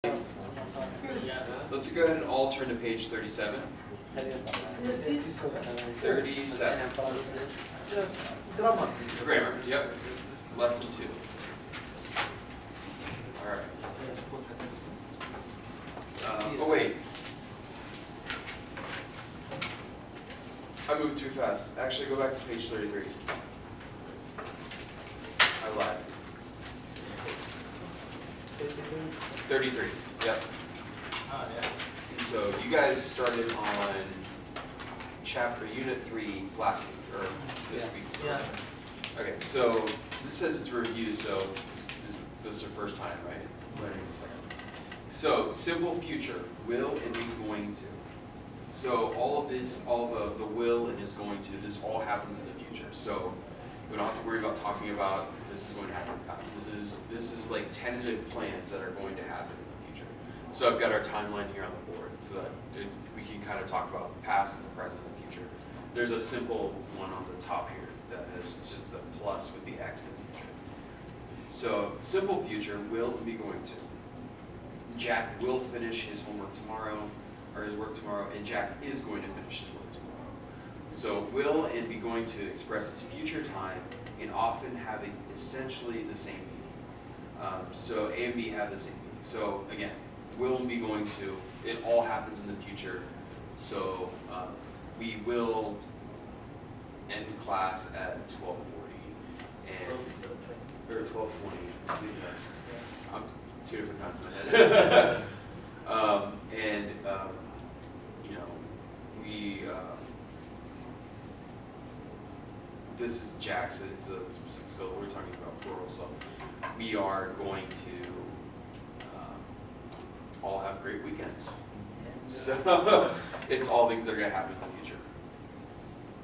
Let's go ahead and all turn to page 37. 37. Grammar, yep. Lesson 2. Alright. Oh wait. I moved too fast. Actually, go back to page 33. I lied. 33, yep. So you guys started on unit 3 last week, or this week. Yeah. Okay, so this says it's review, so this is your first time, right? Learning this thing. So simple future, will and be going to. So all of this, all the will and is going to, this all happens in the future. So we don't have to worry about talking about this is going to happen in the past. This is like tentative plans that are going to happen in the future. So I've got our timeline here on the board so that we can kind of talk about the past and the present and the future. There's a simple one on the top here that is just the plus with the X in the future. So simple future, will and be going to. Jack will finish his homework tomorrow, or his work tomorrow, and Jack is going to finish his work tomorrow. So will and be going to expresses future time and often having essentially the same meaning. So A and B have the same meaning. So again, will and be going to, it all happens in the future. So we will end class at 12:40 and or 12:20. I'm two different times in my head. You know, we this is Jack's. It's a specific, so we're talking about plural. So we are going to all have great weekends. So it's all things that are going to happen in the future.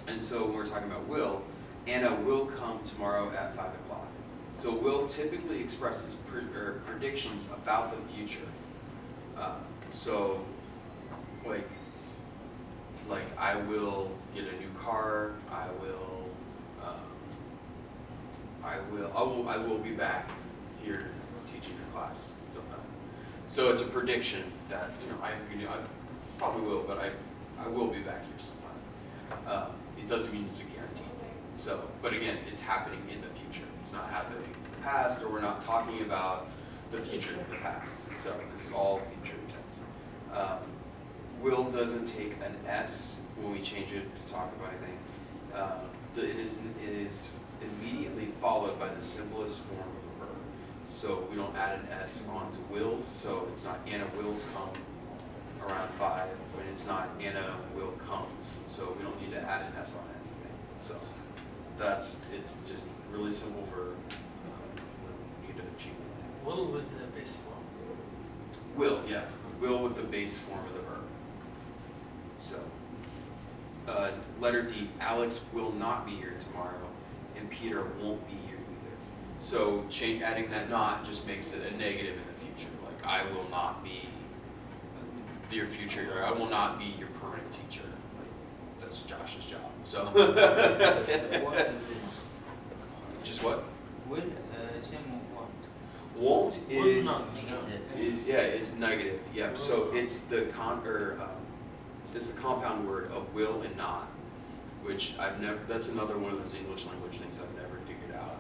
And so when we're talking about will, Anna will come tomorrow at 5 o'clock. So will typically expresses predictions about the future. So like I will get a new car. I will be back here teaching your class sometime. So it's a prediction that I probably will, but I will be back here sometime. It doesn't mean it's a guaranteed thing. So, but again, it's happening in the future. It's not happening in the past, or we're not talking about the future in the past. So this is all future tense. Will doesn't take an S when we change it to talk about anything. It is immediately followed by the simplest form of a verb. So we don't add an S onto wills. So it's not Anna wills come around 5, when it's not Anna will comes. So we don't need to add an S on anything. So it's just really simple verb when we need to achieve it. Will with the base form. Will, yeah. Will with the base form of the verb. So, letter D, Alex will not be here tomorrow, and Peter won't be here either. So adding that not just makes it a negative in the future. Like, I will not be your future, or I will not be your permanent teacher. Like, that's Josh's job. So, just what? Will, same won't. Won't is not. is negative. Yeah. So it's the it's the compound word of will and not, which that's another one of those English language things I've never figured out.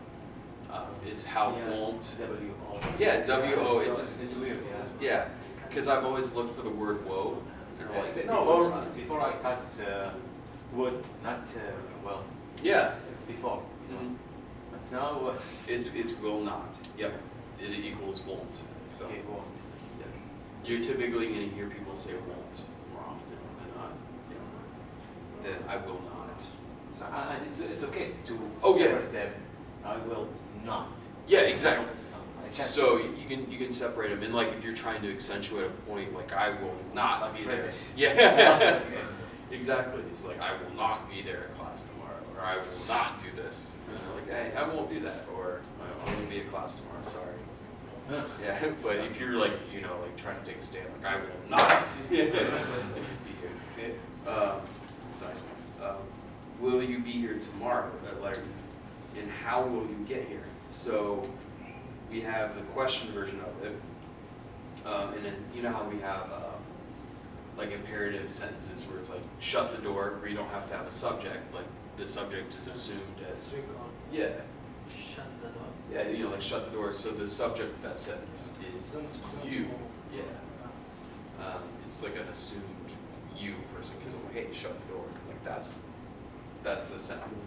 Is how won't. W-O. Yeah, W-O. It's just, It's weird. yeah, because I've always looked for the word woe. And I'm like, no, before, it's not. before I thought would, not well. Yeah. Before, Mhm. But now It's will not. Yep. It equals won't. So okay, won't. yeah. You're typically going to hear people say won't more often than not. Then I will not. So it's okay to Oh, yeah. separate them. I will not. Yeah, exactly. I can't. So you can separate them, and like if you're trying to accentuate a point, like I will not Like be there. British. Yeah. Okay. Exactly. It's like I will not be there at class tomorrow, or I will not do this. And you're like, hey, I won't do that, or I won't be at class tomorrow. Sorry. Yeah, but if you're like, like trying to take a stand, like I will not be here. It's nice one. Will you be here tomorrow? And how will you get here? So we have the question version of it, And then you know how we have like imperative sentences where it's like shut the door, where you don't have to have a subject, like the subject is assumed as yeah, Shut the door. yeah, you know, like shut the door. So the subject of that sentence is you. Yeah. It's like an assumed you person because I'm like, hey, shut the door. Like that's the sentence.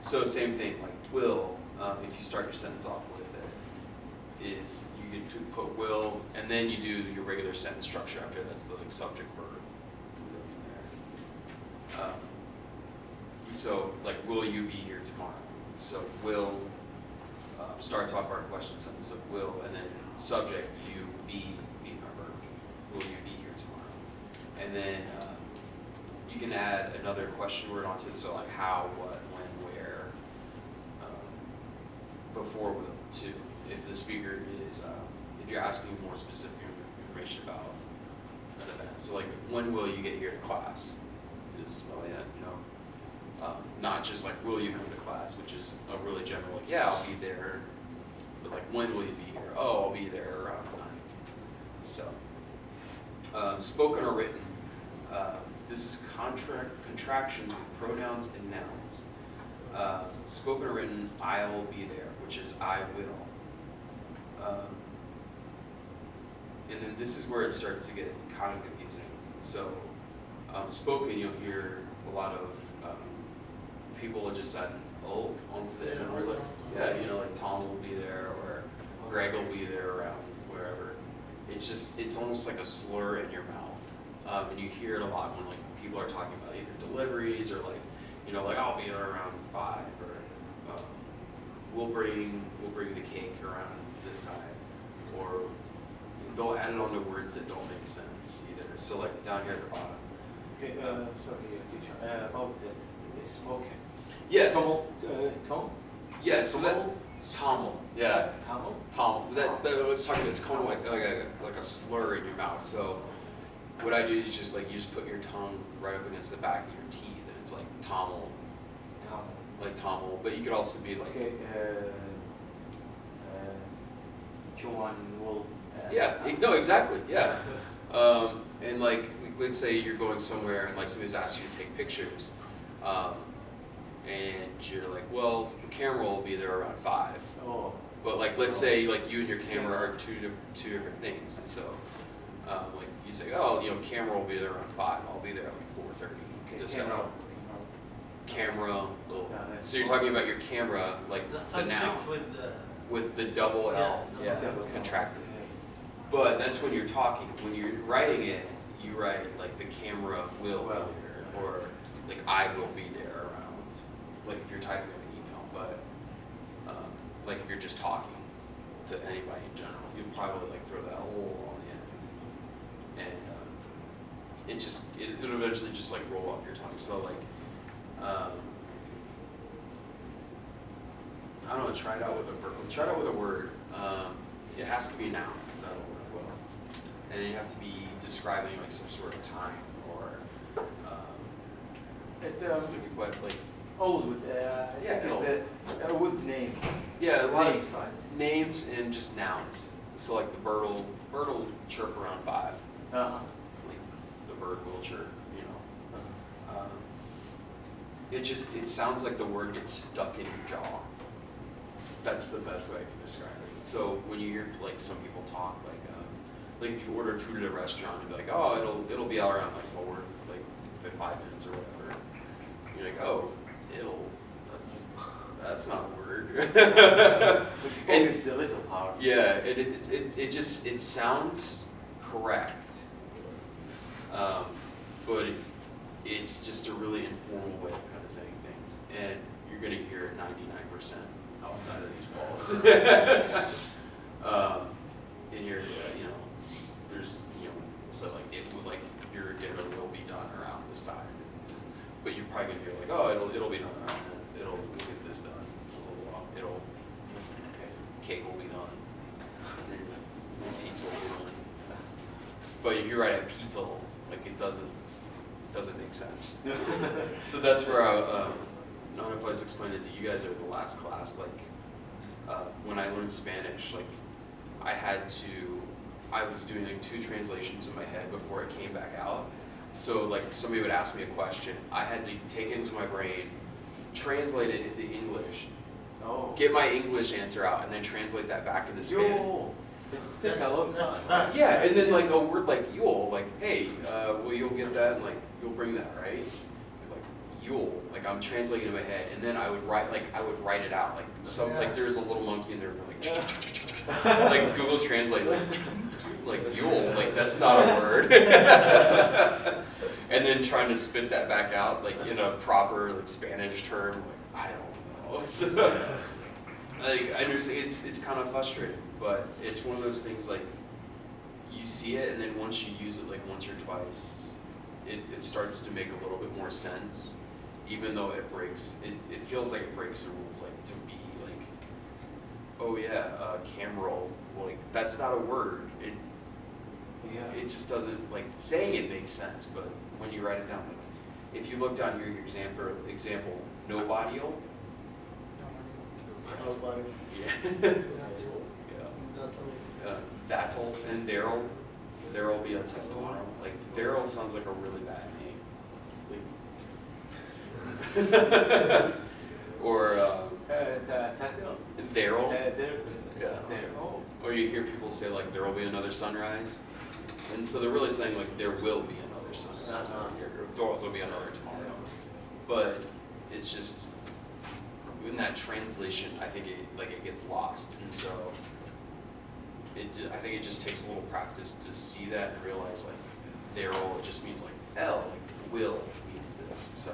So same thing, like will. If you start your sentence off with it, is you get to put will, and then you do your regular sentence structure after. That's the like subject verb. We go from there. So like, will you be here tomorrow? So will starts off our question sentence of will, and then subject you be our verb. Will you be here tomorrow? And then you can add another question word onto it. So like how, what, when, where. Before will too. If the speaker is, if you're asking more specific information about an event. So like, when will you get here to class? Is well, yeah, you know, not just like, will you come to class, which is a really general, like, yeah, I'll be there. But like, when will you be here? Oh, I'll be there around 9. So, spoken or written. This is contractions with pronouns and nouns. Spoken or written, I will be there, which is I will. And then this is where it starts to get kind of confusing. So, spoken, you'll hear a lot of people will just add "oh" onto the end of it. Like, yeah, you know, like Tom will be there, or Greg will be there around wherever. It's almost like a slur in your mouth, and you hear it a lot when like people are talking about either deliveries or like, you know, like I'll be there around 5, or we'll bring the cake around this time, or they'll add it onto words that don't make sense either. So like down here at the bottom. Okay, sorry, teacher. About the spoken. Yes. Tom? Yeah, so that Tommel. Yeah. Tommel? That was talking. It's kind of like a slur in your mouth. So what I do is just like you just put your tongue right up against the back of your teeth, and it's like Tommel. Like Tommel, but you could also be like. Okay. John will. Yeah. No. Exactly. Yeah. And like, let's say you're going somewhere and like somebody's asked you to take pictures, and you're like, well, the camera will be there around 5. Oh. But like, let's say like you and your camera are two different things, and so like you say, oh, you know, camera will be there around 5. I'll be there at like 4:30. Okay, to set up. Camera. So you're Yeah. talking about your camera, like The the subject noun with with the double L, Yeah, yeah, double L. contracted. But that's when you're talking. When you're writing it, you write like the camera will be there, or like I will be there around. Like if you're typing in an email, but like if you're just talking to anybody in general, you'll probably like throw that whole on the end, and it'll eventually just like roll off your tongue. So like, I don't know. Try it out with a verb. Try it out with a word. It has to be a noun. That'll work well. And you have to be describing like some sort of time, or It's maybe quite like always with it's with names. yeah, a lot Names, of right? names and just nouns. So like the bird will chirp around 5. Uh-huh. Like the bird will chirp, you know. It sounds like the word gets stuck in your jaw. That's the best way I can describe it. So when you hear like some people talk, like if you ordered food at a restaurant, you'd be like, oh, it'll be out around like 4, like in 5 minutes or whatever. You're like, oh, that's not a word. It's the little part. Yeah, it sounds correct, but it's just a really informal way of kind of saying things, and you're gonna hear it 99% outside of these walls. And you're, you know, there's, you know, so like it would like your dinner will be done around this time, but you're probably gonna hear like, oh, it'll be done around then. It'll get this done. Cake will be done. And pizza will be done. But if you write a pizza, like it doesn't make sense. So that's where I don't know if I was explaining it to you guys or the last class. Like when I learned Spanish, like I I was doing like 2 translations in my head before it came back out. So like somebody would ask me a question, I had to take it into my brain, translate it into English, get my English answer out, and then translate that back into Spanish. Yo, it's taking a long That's time. bad. Yeah, and then like a word like you'll, like, hey, well, you'll get that, and like you'll bring that, right? Like you'll, like I'm translating in my head, and then I would write it out, like some like there's a little monkey in there, like like Google Translate, like you'll, like that's not a word, and then trying to spit that back out like in a proper like Spanish term, like I don't know. So, like I understand it's kind of frustrating, but it's one of those things like you see it, and then once you use it like once or twice, it starts to make a little bit more sense, even though it feels like it breaks the rules, like to be like, oh yeah, camera roll, well, like that's not a word. It just doesn't, like saying it makes sense, but when you write it down, like if you look down your example, nobody-o. Nobody. Yeah. Yeah. That'll and there'll be a test tomorrow. Like Daryl sounds like a really bad name. Or Daryl. Yeah. Or you hear people say like there will be another sunrise, and so they're really saying like there will be another sunrise. There'll be another tomorrow. But it's just in that translation, I think it gets lost, and so I think it just takes a little practice to see that and realize like there'll just means like L, like will means this. So.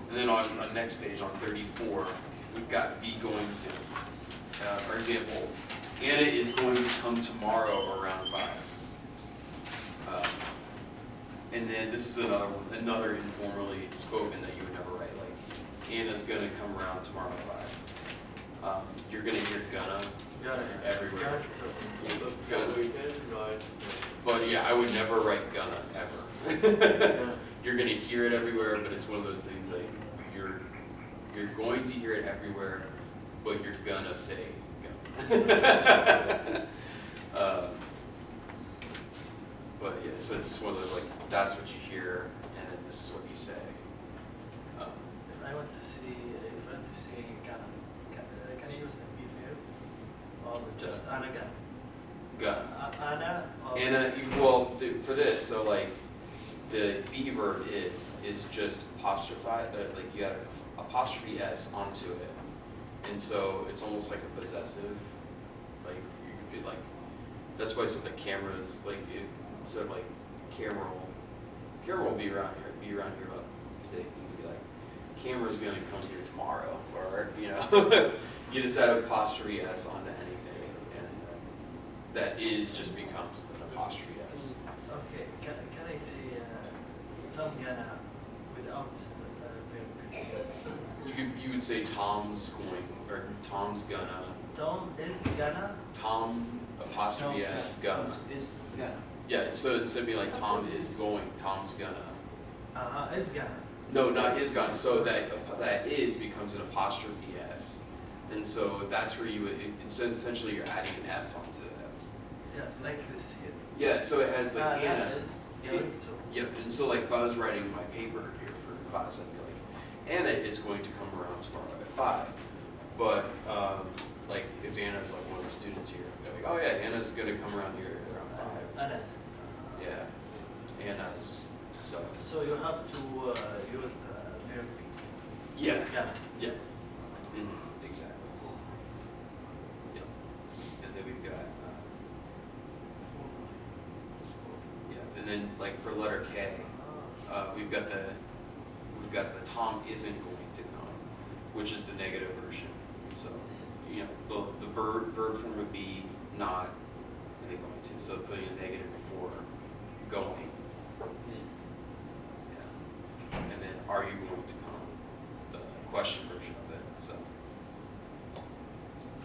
And then on next page, on 34, we've got be going to. For example, Anna is going to come tomorrow around 5. And then this is another informally spoken that you would never write. Like, Anna's going to come around tomorrow at 5. You're going to hear gonna everywhere. Gonna. But yeah, I would never write gonna, ever. You're going to hear it everywhere, but it's one of those things like you're going to hear it everywhere, but you're gonna say gonna. But yeah, so it's one of those like that's what you hear, and then this is what you say. If I want to say gonna, can I use the be verb or just Anna gonna? Gonna. Anna. Well, for this, so like. The be verb is just apostrophe, like you add an apostrophe s onto it, and so it's almost like a possessive. Like you could be like, that's why I said the cameras like instead of like camera will be around here, about today. You could be like, camera's gonna come here tomorrow, or you know, you just add apostrophe s onto anything, and that is just becomes an apostrophe s. Okay, can I say Tom gonna without verb? You would say Tom's going, or Tom's gonna. Tom is gonna. Tom apostrophe s gonna. Is gonna. Yeah, so instead of being like Tom is going, Tom's gonna. Is gonna. No, not is gonna. So that is becomes an apostrophe s, and so that's where you would. It's essentially you're adding an s onto it. Yeah, like this here. Yeah, so it has like Anna. Is going to. Yep, and so like if I was writing my paper here for class, I'd be like, Anna is going to come around tomorrow at 5. But like if Anna's like one of the students here, I'd be like, oh yeah, Anna's going to come around here around 5. Anna's. Yeah, Anna's. So you have to use the verb be. Yeah. Gonna. Yeah. Exactly. Yep. And then we've got. Yeah, and then like for letter K, we've got the Tom isn't going to come, which is the negative version. So, you know, the verb form would be not, and then going to. So putting a negative before going. Yeah. And then are you going to come? The question version of it. So.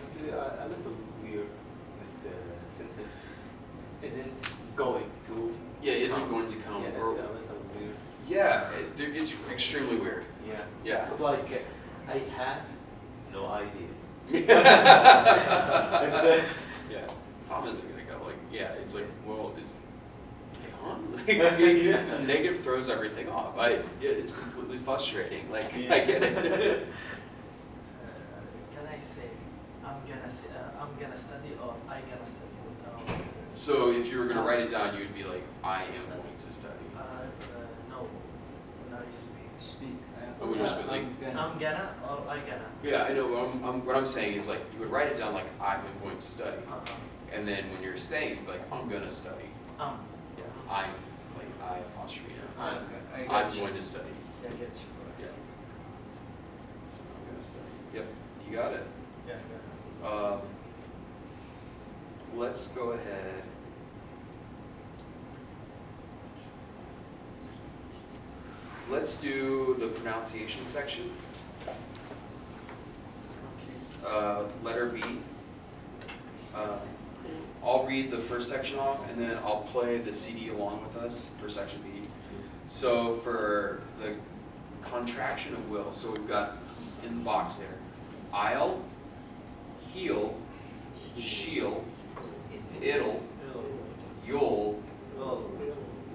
It's a little weird, this sentence. Isn't going to. Yeah, isn't going to come. Yeah, it's a little weird. Yeah, it's extremely weird. Yeah. Yeah. It's like I have no It's Yeah, Tom isn't gonna go. Like, yeah, it's like, well, is it on? Like, the negative throws everything off. It's completely frustrating. Like, I get it. Can I say I'm gonna study or I gonna study? So if you were gonna write it down, you would be like, I am going to study. No, when I speak. Speak. Oh, when you speak, like, I'm gonna or I gonna. yeah, I know. What I'm saying is like, you would write it down like, I'm going to study. And then when you're saying, like, I'm gonna study. Yeah, I'm, like, I apostrophe now. I'm going to study. Yeah, I get you. Yeah. I'm gonna study. Yep, you got it. Yeah. Let's go ahead. Let's do the pronunciation section. Letter B. I'll read the first section off, and then I'll play the CD along with us for section B. So for the contraction of will, so we've got in the box there, I'll, he'll, she'll, it'll, you'll,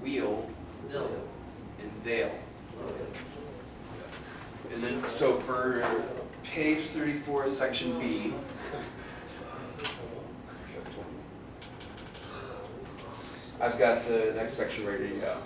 we'll, and they'll. And then, so for page 34, section B, I've got the next section ready to go.